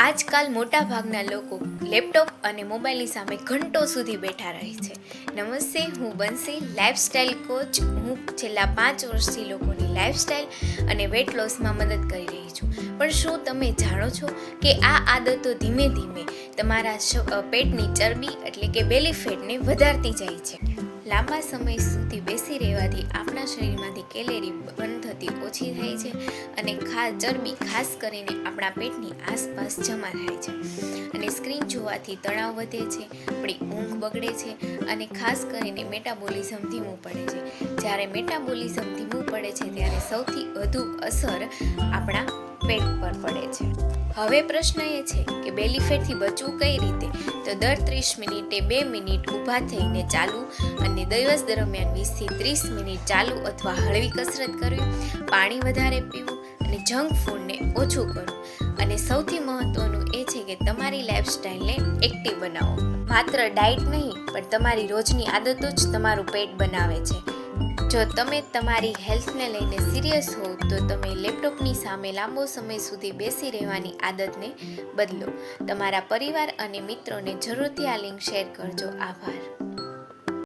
આજકાલ મોટા ભાગના લોકો લેપટોપ અને મોબાઈલની સામે ઘંટો સુધી બેઠા રહે છે. નમસ્તે, હું બંસી, લાઈફસ્ટાઈલ કોચ. હું છેલ્લા 5 વર્ષથી લોકોની લાઈફસ્ટાઈલ અને વેટ લોસમાં મદદ કરી રહી છું. પણ શું તમે જાણો છો કે આ આદતો ધીમે ધીમે તમારા પેટની ચરબી એટલે કે બેલી ફેટને વધારતી જાય છે? લાંબા સમય સુધી બેસી રહેવાથી આપણા શરીરમાંથી કેલેરી બર્ન થતી ઓછી થાય છે અને ચરબી ખાસ કરીને આપણા પેટની આસપાસ જમા થાય છે. અને સ્ક્રીન જોવાથી તણાવ વધે છે, આપણી ઊંઘ બગડે છે અને ખાસ કરીને મેટાબોલિઝમ ધીમું પડે છે. જ્યારે મેટાબોલિઝમ ધીમું પડે છે ત્યારે સૌથી વધુ અસર આપણા પેટ પર પડે છે. હવે પ્રશ્ન એ છે કે બેલી ફેટથી બચવું કઈ રીતે? તો દર 30 મિનિટે 2 મિનિટ ઊભા થઈને ચાલવું અને દિવસ દરમિયાન 20 થી 30 મિનિટ ચાલુ અથવા હળવી કસરત કરવી, પાણી વધારે પીવું અને જંક ફૂડને ઓછું કરવું. અને સૌથી મહત્વનું એ છે કે તમારી લાઈફસ્ટાઈલને એક્ટિવ બનાવો. માત્ર ડાયટ નહીં, પણ તમારી રોજની આદતો જ તમારું પેટ બનાવે છે. જો તમે તમારી હેલ્થને લઈને સિરિયસ હો તો તમે લેપટોપની સામે લાંબો સમય સુધી બેસી રહેવાની આદતને બદલો. તમારા પરિવાર અને મિત્રોને જરૂરથી આ લિંક શેર કરજો. આભાર.